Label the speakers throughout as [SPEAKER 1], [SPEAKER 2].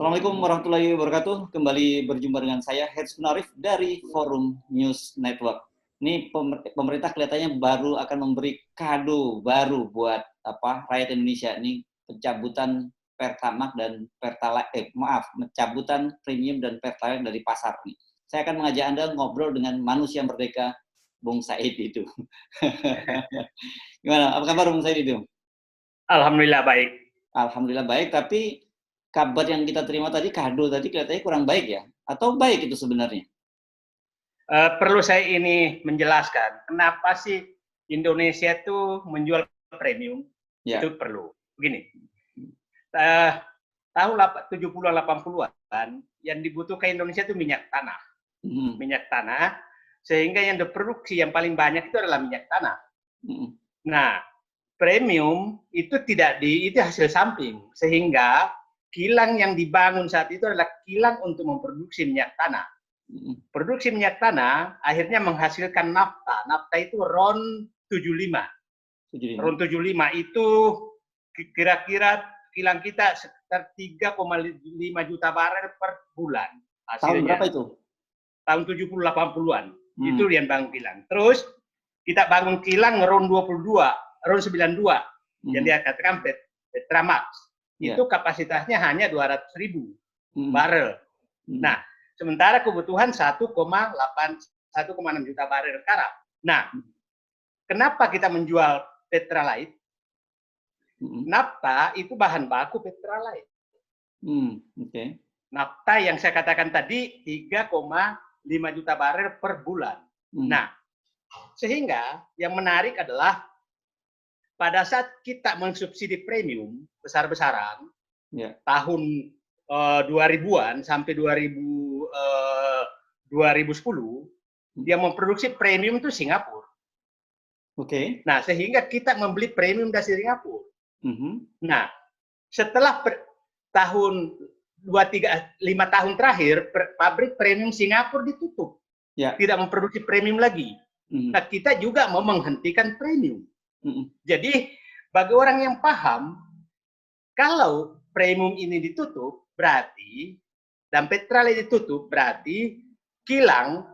[SPEAKER 1] Assalamualaikum warahmatullahi wabarakatuh. Kembali berjumpa dengan saya, Herz Munarif dari Forum News Network. Ini pemerintah kelihatannya baru akan memberi kado baru buat rakyat Indonesia. Ini pencabutan Pertamax dan Pertalite, pencabutan premium dan Pertalite dari pasar nih. Saya akan mengajak Anda ngobrol dengan manusia merdeka, Bung Said itu. Gimana? Apa kabar Bung Said itu?
[SPEAKER 2] Alhamdulillah baik.
[SPEAKER 1] Alhamdulillah baik, tapi kabar yang kita terima tadi, kado tadi kelihatannya kurang baik ya? Atau baik itu sebenarnya?
[SPEAKER 2] Perlu saya ini menjelaskan, kenapa sih Indonesia itu menjual premium? Ya. Itu perlu. Begini, tahun 70-an, 80-an, yang dibutuhkan Indonesia itu minyak tanah. Minyak tanah, sehingga yang diproduksi yang paling banyak itu adalah minyak tanah. Nah, premium itu itu hasil samping, sehingga kilang yang dibangun saat itu adalah kilang untuk memproduksi minyak tanah. Produksi minyak tanah akhirnya menghasilkan nafta. Nafta itu RON 75. RON 75 itu kira-kira kilang kita sekitar 3,5 juta barel per bulan. Hasilnya.
[SPEAKER 1] Tahun berapa itu?
[SPEAKER 2] Tahun 70-80-an. Itu yang bangun kilang. Terus kita bangun kilang RON 22, RON 92 yang dia katakan Pertamax. Itu kapasitasnya hanya 200.000 barel. Nah, sementara kebutuhan 1,6 juta barel sekarang. Nah, kenapa kita menjual Pertalite? Nafta itu bahan baku Pertalite. Nafta yang saya katakan tadi 3,5 juta barel per bulan. Nah, sehingga yang menarik adalah pada saat kita mensubsidi premium besar-besaran, tahun 2000-an sampai 2010, dia memproduksi premium itu Singapura. Nah, sehingga kita membeli premium dari Singapura. Nah, setelah tahun 5 tahun terakhir, pabrik premium Singapura ditutup. Tidak memproduksi premium lagi. Nah, kita juga mau menghentikan premium. Jadi bagi orang yang paham, kalau premium ini ditutup, berarti dan Pertalite ditutup, berarti kilang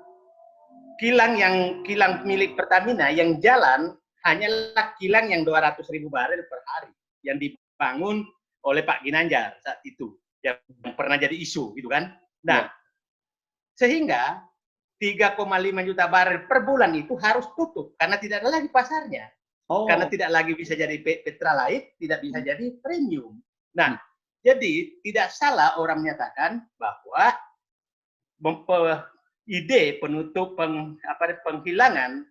[SPEAKER 2] milik Pertamina yang jalan hanyalah kilang yang 200.000 barel per hari yang dibangun oleh Pak Ginanjar saat itu, yang pernah jadi isu, gitu kan? Nah, sehingga 3,5 juta barel per bulan itu harus tutup karena tidak ada lagi pasarnya. Karena tidak lagi bisa jadi Pertalite, tidak bisa jadi premium. Nah, jadi tidak salah orang menyatakan bahwa ide penghilangan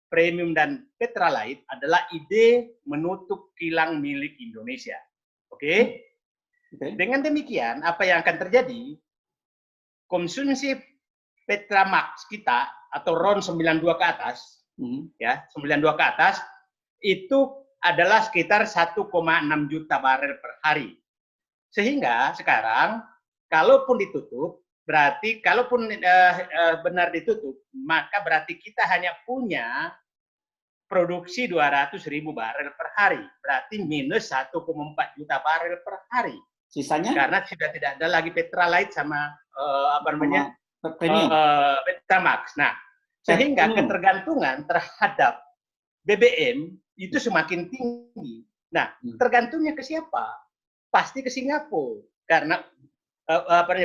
[SPEAKER 2] premium dan Pertalite adalah ide menutup kilang milik Indonesia. Dengan demikian, apa yang akan terjadi? Konsumsi Pertamax kita atau RON 92 ke atas, 92 ke atas, itu adalah sekitar 1,6 juta barel per hari. Sehingga sekarang, kalaupun ditutup, berarti kalaupun benar ditutup, maka berarti kita hanya punya produksi 200.000 barel per hari. Berarti minus 1,4 juta barel per hari.
[SPEAKER 1] Sisanya? Karena
[SPEAKER 2] sudah tidak ada lagi Pertalite sama Pertamax. Nah, sehingga ketergantungan terhadap BBM itu semakin tinggi. Nah, tergantungnya ke siapa? Pasti ke Singapura. Karena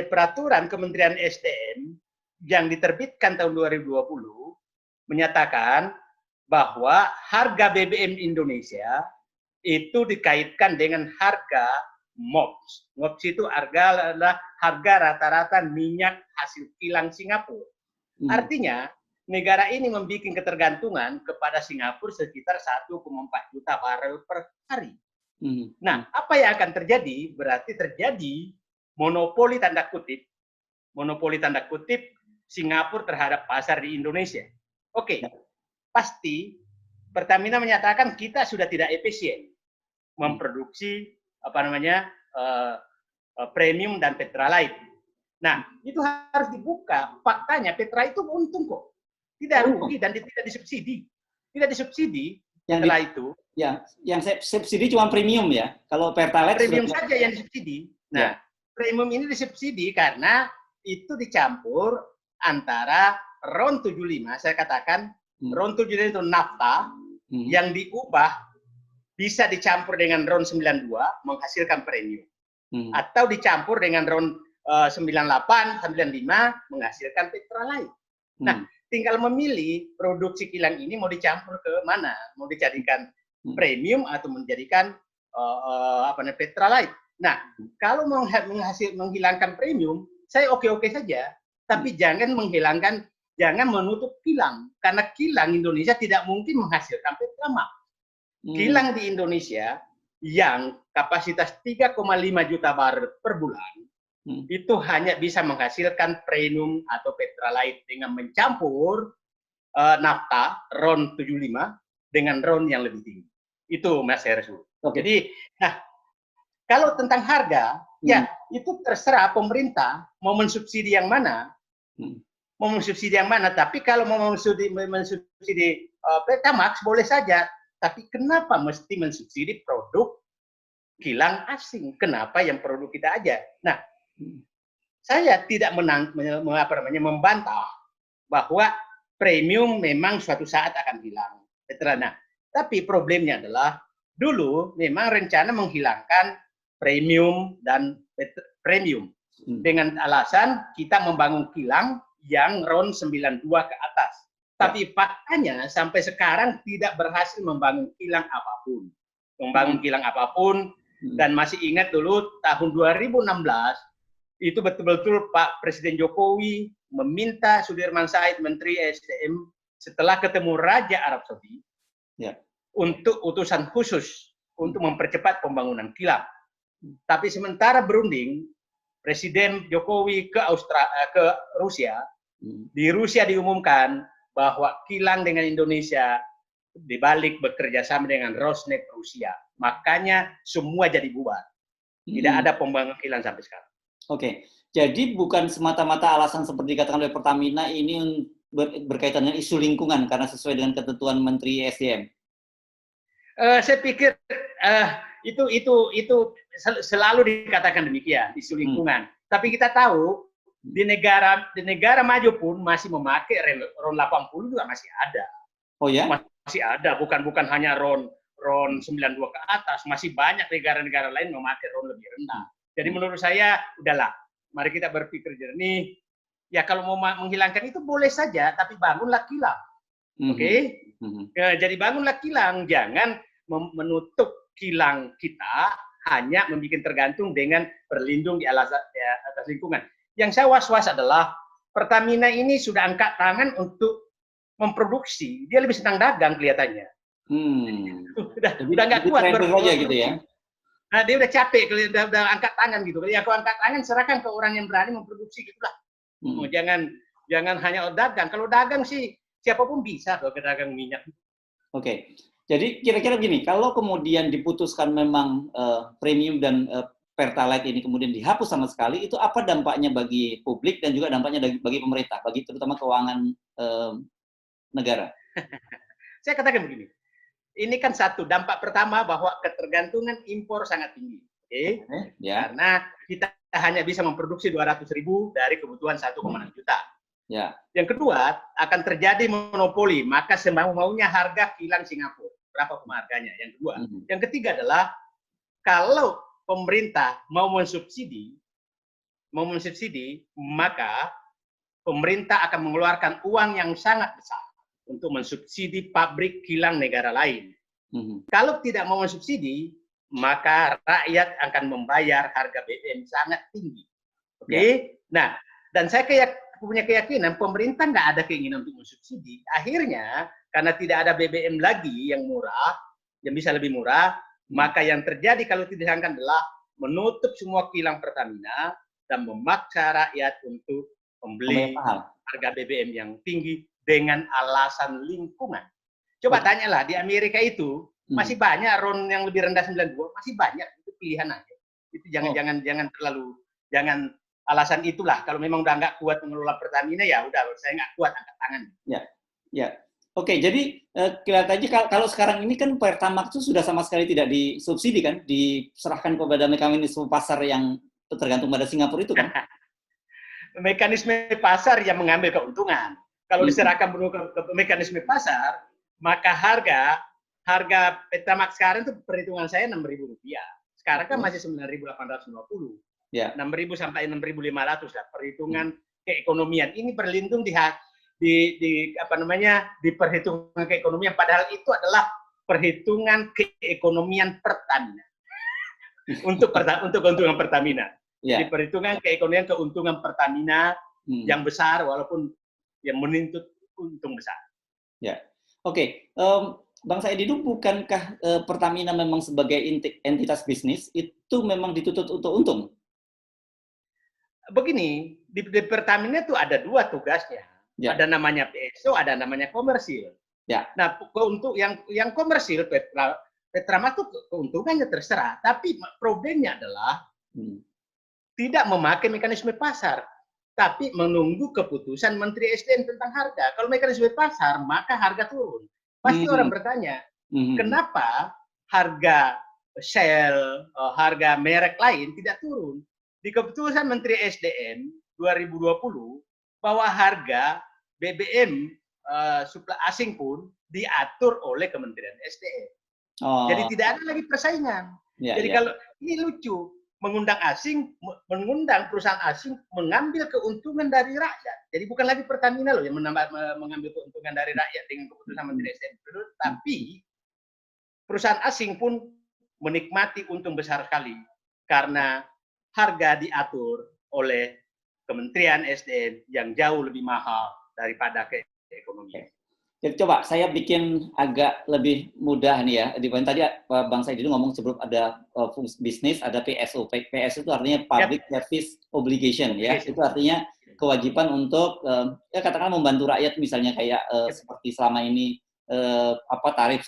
[SPEAKER 2] peraturan Kementerian SDM yang diterbitkan tahun 2020 menyatakan bahwa harga BBM Indonesia itu dikaitkan dengan harga MOPS. MOPS itu adalah harga rata-rata minyak hasil kilang Singapura. Artinya, negara ini membuat ketergantungan kepada Singapura sekitar 1,4 juta barel per hari. Nah, apa yang akan terjadi? Berarti terjadi monopoli tanda kutip Singapura terhadap pasar di Indonesia. Pasti Pertamina menyatakan kita sudah tidak efisien memproduksi premium dan Pertalite. Nah, itu harus dibuka. Faktanya Pertalite itu untung kok. Tidak rugi dan tidak disubsidi. Tidak disubsidi setelah itu.
[SPEAKER 1] Ya, yang subsidi cuma premium ya. Kalau Pertalite
[SPEAKER 2] premium saja yang disubsidi. Nah, premium ini disubsidi karena itu dicampur antara RON 75, saya katakan RON 75 itu nafta yang diubah bisa dicampur dengan RON 92 menghasilkan premium. Atau dicampur dengan RON 98, 95 menghasilkan petrolite. Nah, tinggal memilih produksi kilang ini mau dicampur ke mana, mau dijadikan premium atau menjadikan petrolite. Nah, kalau menghilangkan premium, saya oke-oke saja, tapi jangan menutup kilang, karena kilang Indonesia tidak mungkin menghasilkan petromak. Kilang di Indonesia yang kapasitas 3,5 juta barel per bulan, itu hanya bisa menghasilkan premium atau petrolite dengan mencampur nafta RON 75 dengan RON yang lebih tinggi. Itu Mas Hersul. Jadi, nah, kalau tentang harga, ya itu terserah pemerintah mau mensubsidi yang mana, tapi kalau mau mensubsidi Pertamax boleh saja, tapi kenapa mesti mensubsidi produk kilang asing? Kenapa yang produk kita aja? Nah, saya tidak membantah bahwa premium memang suatu saat akan hilang. Nah, tapi problemnya adalah dulu memang rencana menghilangkan premium dan premium dengan alasan kita membangun kilang yang RON 92 ke atas. Tapi faktanya sampai sekarang tidak berhasil membangun kilang apapun. Dan masih ingat dulu tahun 2016 itu betul-betul Pak Presiden Jokowi meminta Sudirman Said, Menteri SDM, setelah ketemu Raja Arab Saudi, untuk utusan khusus untuk mempercepat pembangunan kilang. Tapi sementara berunding, Presiden Jokowi ke Rusia, di Rusia diumumkan bahwa kilang dengan Indonesia dibalik bekerja sama dengan Rosneft Rusia. Makanya semua jadi bubar. Tidak ada pembangunan kilang sampai sekarang.
[SPEAKER 1] Oke, jadi bukan semata-mata alasan seperti dikatakan oleh Pertamina ini berkaitan dengan isu lingkungan karena sesuai dengan ketentuan Menteri SDM.
[SPEAKER 2] Saya pikir itu selalu dikatakan demikian, isu lingkungan. Tapi kita tahu di negara maju pun masih memakai RON 80 juga masih ada.
[SPEAKER 1] Oh ya?
[SPEAKER 2] Masih ada, bukan hanya RON 92 ke atas, masih banyak negara-negara lain memakai RON lebih rendah. Jadi menurut saya udahlah, mari kita berpikir jernih. Ya kalau mau menghilangkan itu boleh saja, tapi bangunlah kilang. Oke? Jadi bangunlah kilang, jangan menutup kilang kita hanya membuat tergantung dengan berlindung di atas lingkungan. Yang saya was-was adalah Pertamina ini sudah angkat tangan untuk memproduksi, dia lebih senang dagang kelihatannya. Udah nggak kuat
[SPEAKER 1] aja gitu ya.
[SPEAKER 2] Nah, dia udah capek, udah angkat tangan gitu. Kalau aku angkat tangan, serahkan ke orang yang berani memproduksi gitulah. Jangan hanya dagang. Kalau dagang sih siapapun bisa kalau dagang minyak.
[SPEAKER 1] Oke. Jadi kira-kira begini, kalau kemudian diputuskan memang premium dan Pertalite ini kemudian dihapus sama sekali, itu apa dampaknya bagi publik dan juga dampaknya bagi pemerintah, bagi terutama keuangan negara?
[SPEAKER 2] Saya katakan begini, ini kan satu dampak pertama bahwa ketergantungan impor sangat tinggi, karena kita hanya bisa memproduksi 200.000 dari kebutuhan 1,6 juta.
[SPEAKER 1] Ya.
[SPEAKER 2] Yang kedua, akan terjadi monopoli, maka semau-maunya harga kilang Singapura, berapa harganya. Yang kedua, yang ketiga adalah kalau pemerintah mau mensubsidi, maka pemerintah akan mengeluarkan uang yang sangat besar untuk mensubsidi pabrik kilang negara lain. Kalau tidak mau mensubsidi, maka rakyat akan membayar harga BBM sangat tinggi. Oke? Nah, dan saya punya keyakinan pemerintah nggak ada keinginan untuk mensubsidi. Akhirnya, karena tidak ada BBM lagi yang murah, yang bisa lebih murah, maka yang terjadi kalau tidak disangkan adalah menutup semua kilang Pertamina dan memaksa rakyat untuk membeli harga BBM yang tinggi dengan alasan lingkungan. Coba tanyalah di Amerika itu masih banyak RON yang lebih rendah 92, masih banyak, itu pilihan aja. Itu jangan alasan itulah. Kalau memang udah nggak kuat mengelola Pertamina, ya udah saya nggak kuat angkat tangan.
[SPEAKER 1] Ya. Oke, jadi kelihatannya kalau sekarang ini kan Pertamax itu sudah sama sekali tidak disubsidi kan, diserahkan kepada mekanisme pasar yang tergantung pada Singapura itu kan?
[SPEAKER 2] Mekanisme pasar yang mengambil keuntungan. Kalau diserahkan penuh ke mekanisme pasar, maka harga Petromax sekarang itu perhitungan saya Rp6.000. Sekarang kan masih 9.850.
[SPEAKER 1] Ya.
[SPEAKER 2] 6.000 sampai 6.500 lah perhitungan keekonomian. Ini berlindung di apa namanya, di perhitungan keekonomian, padahal itu adalah perhitungan keekonomian Pertamina. untuk keuntungan Pertamina.
[SPEAKER 1] Ya.
[SPEAKER 2] Di perhitungan keuntungan Pertamina yang besar walaupun yang menuntut untung besar.
[SPEAKER 1] Ya. Oke. Bang Said itu bukankah Pertamina memang sebagai entitas bisnis itu memang dituntut untuk untung?
[SPEAKER 2] Begini, di Pertamina itu ada dua tugasnya. Ya. Ada namanya PSO, ada namanya komersil.
[SPEAKER 1] Ya.
[SPEAKER 2] Nah, untuk yang komersil Petromax itu keuntungannya terserah, tapi problemnya adalah tidak memakai mekanisme pasar, tapi menunggu keputusan Menteri SDM tentang harga. Kalau mekanisme pasar, maka harga turun. Pasti orang bertanya, kenapa harga Shell, harga merek lain tidak turun? Di keputusan Menteri SDM 2020, bahwa harga BBM asing pun diatur oleh Kementerian SDM. Jadi tidak ada lagi persaingan. Jadi kalau ini lucu, mengundang perusahaan asing mengambil keuntungan dari rakyat. Jadi bukan lagi Pertamina loh yang mengambil keuntungan dari rakyat dengan keputusan Menteri SDM, tapi perusahaan asing pun menikmati untung besar sekali karena harga diatur oleh Kementerian SDM yang jauh lebih mahal daripada keekonomian.
[SPEAKER 1] Jadi coba saya bikin agak lebih mudah nih ya. Di poin tadi Bang Said itu ngomong sebelum ada fungsi bisnis, ada PSO. PSO itu artinya Public Service Obligation ya. Itu artinya kewajiban untuk ya katakanlah membantu rakyat misalnya kayak seperti selama ini tarif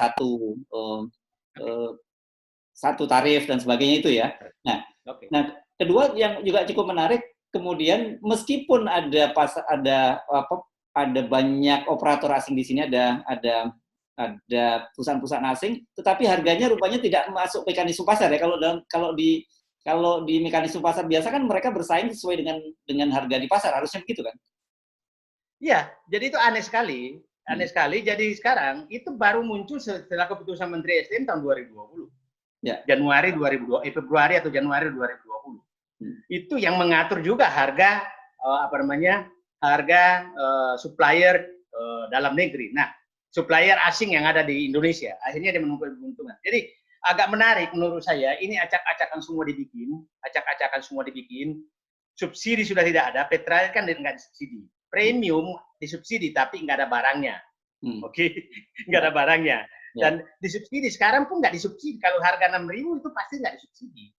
[SPEAKER 1] satu tarif dan sebagainya itu ya. Nah, kedua yang juga cukup menarik kemudian meskipun ada banyak operator asing di sini, ada perusahaan-perusahaan asing, tetapi harganya rupanya tidak masuk mekanisme pasar ya. Kalau di mekanisme pasar biasa kan mereka bersaing sesuai dengan harga di pasar, harusnya begitu kan?
[SPEAKER 2] Iya, jadi itu aneh sekali. Jadi sekarang itu baru muncul setelah keputusan Menteri SDM tahun 2020. Ya. Februari atau Januari 2020. Itu yang mengatur juga harga harga supplier dalam negeri. Nah, supplier asing yang ada di Indonesia, akhirnya dia menemukan keuntungan. Jadi agak menarik menurut saya, ini acak-acakan semua dibikin, subsidi sudah tidak ada, Petra kan nggak disubsidi, premium disubsidi tapi nggak ada barangnya, nggak ada barangnya. Dan disubsidi sekarang pun nggak disubsidi, kalau harga 6.000 itu pasti nggak disubsidi.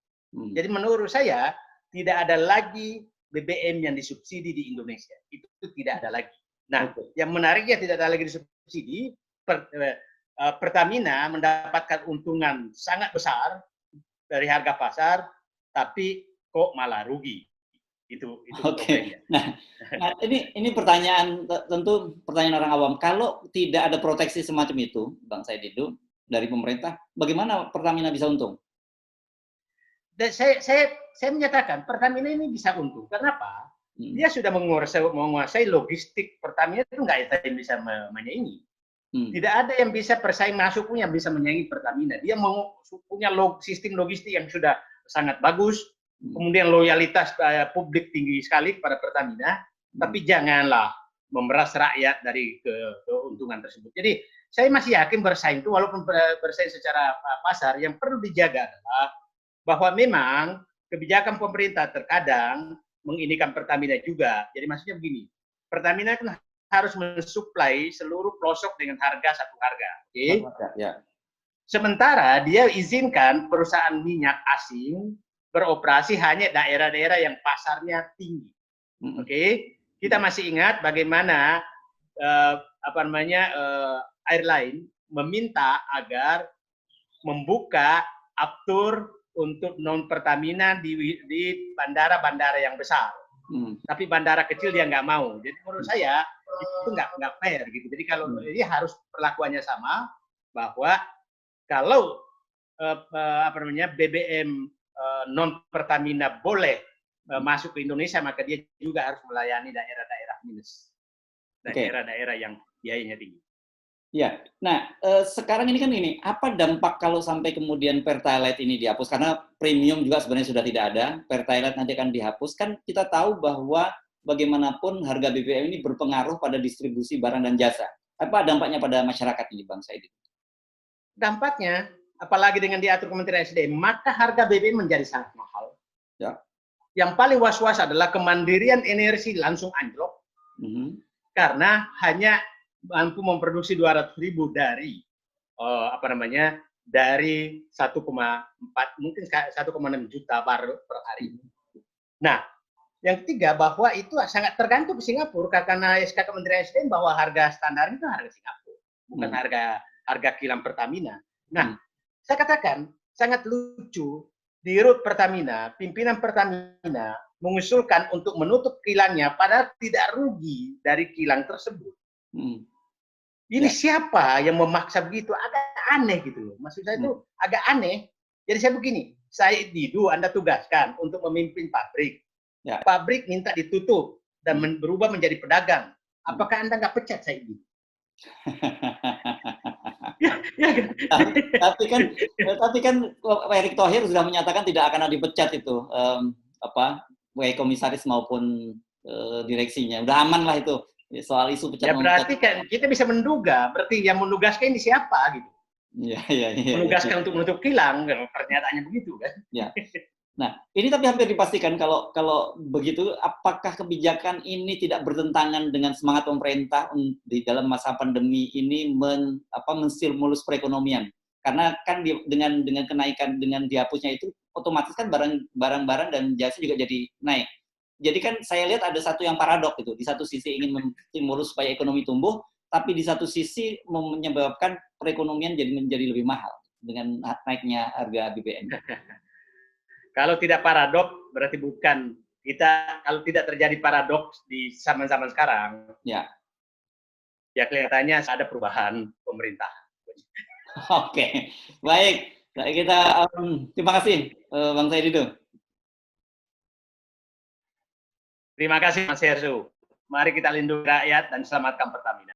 [SPEAKER 2] Jadi menurut saya tidak ada lagi BBM yang disubsidi di Indonesia, itu tidak ada lagi. Nah, yang menariknya tidak ada lagi disubsidi, Pertamina mendapatkan untungan sangat besar dari harga pasar, tapi kok malah rugi. Itu
[SPEAKER 1] Oke. Nah, ini pertanyaan tentu pertanyaan orang awam. Kalau tidak ada proteksi semacam itu, Bang Said itu dari pemerintah, bagaimana Pertamina bisa untung?
[SPEAKER 2] Dan saya menyatakan Pertamina ini bisa untung. Kenapa? Dia sudah menguasai logistik. Pertamina itu nggak ada yang bisa menyaingi. Tidak ada yang bisa persaing masuk punya bisa menyaingi Pertamina. Dia punya sistem logistik yang sudah sangat bagus. Kemudian loyalitas publik tinggi sekali kepada Pertamina. Tapi janganlah memeras rakyat dari keuntungan tersebut. Jadi saya masih yakin bersaing itu walaupun bersaing secara pasar, yang perlu dijaga adalah bahwa memang kebijakan pemerintah terkadang menginikan Pertamina juga. Jadi maksudnya begini, Pertamina kan harus mensuplai seluruh pelosok dengan satu harga.
[SPEAKER 1] Ya.
[SPEAKER 2] Sementara dia izinkan perusahaan minyak asing beroperasi hanya daerah-daerah yang pasarnya tinggi. Kita masih ingat bagaimana airline meminta agar membuka aftur untuk non Pertamina di bandara-bandara yang besar. Tapi bandara kecil dia nggak mau. Jadi menurut saya itu nggak fair gitu. Jadi kalau ini harus perlakuannya sama, bahwa kalau BBM non Pertamina boleh masuk ke Indonesia, maka dia juga harus melayani daerah-daerah minus, daerah-daerah yang biayanya tinggi.
[SPEAKER 1] Ya, nah sekarang ini kan apa dampak kalau sampai kemudian Pertalite ini dihapus? Karena premium juga sebenarnya sudah tidak ada, Pertalite nanti akan dihapus. Kan kita tahu bahwa bagaimanapun harga BBM ini berpengaruh pada distribusi barang dan jasa. Apa dampaknya pada masyarakat ini, Bang Saidi?
[SPEAKER 2] Dampaknya, apalagi dengan diatur Kementerian SDM, maka harga BBM menjadi sangat mahal.
[SPEAKER 1] Ya.
[SPEAKER 2] Yang paling was-was adalah kemandirian energi langsung anjlok, karena hanya mampu memproduksi 200.000 dari dari 1,4 mungkin 1,6 juta barel per hari. Nah, yang ketiga bahwa itu sangat tergantung ke Singapura karena SK Kementerian SDM bahwa harga standar itu harga Singapura, bukan harga kilang Pertamina. Nah, saya katakan sangat lucu di Rut Pertamina, pimpinan Pertamina mengusulkan untuk menutup kilangnya padahal tidak rugi dari kilang tersebut. Ini siapa yang memaksa begitu? Agak aneh gitu loh. Maksud saya itu agak aneh. Jadi saya begini, saya Didu, Anda tugaskan untuk memimpin pabrik. Ya. Pabrik minta ditutup dan berubah menjadi pedagang. Apakah Anda nggak pecat saya ini?
[SPEAKER 1] Tapi kan Erick Thohir sudah menyatakan tidak akan dipecat itu baik komisaris maupun direksinya. Udah aman lah itu. Soal isu pecat.
[SPEAKER 2] Ya berarti kan kita bisa menduga, berarti yang menugaskan ini siapa gitu.
[SPEAKER 1] Iya.
[SPEAKER 2] Menugaskan untuk menutup kilang, pernyataannya begitu kan.
[SPEAKER 1] Ya. Nah, ini tapi hampir dipastikan kalau begitu, apakah kebijakan ini tidak bertentangan dengan semangat pemerintah di dalam masa pandemi ini menstimulus perekonomian? Karena kan dengan kenaikan, dengan dihapusnya itu, otomatis kan barang-barang dan jasa juga jadi naik. Jadi kan saya lihat ada satu yang paradok gitu. Di satu sisi ingin menstimulus supaya ekonomi tumbuh, tapi di satu sisi menyebabkan perekonomian menjadi lebih mahal dengan naiknya harga BBM.
[SPEAKER 2] Kalau tidak paradok berarti bukan kita. Kalau tidak terjadi paradoks di zaman-zaman sekarang, ya kelihatannya ada perubahan pemerintah.
[SPEAKER 1] Oke, baik. Kita terima kasih Bang Saidi.
[SPEAKER 2] Terima kasih Mas Hersu. Mari kita lindungi rakyat dan selamatkan Pertamina.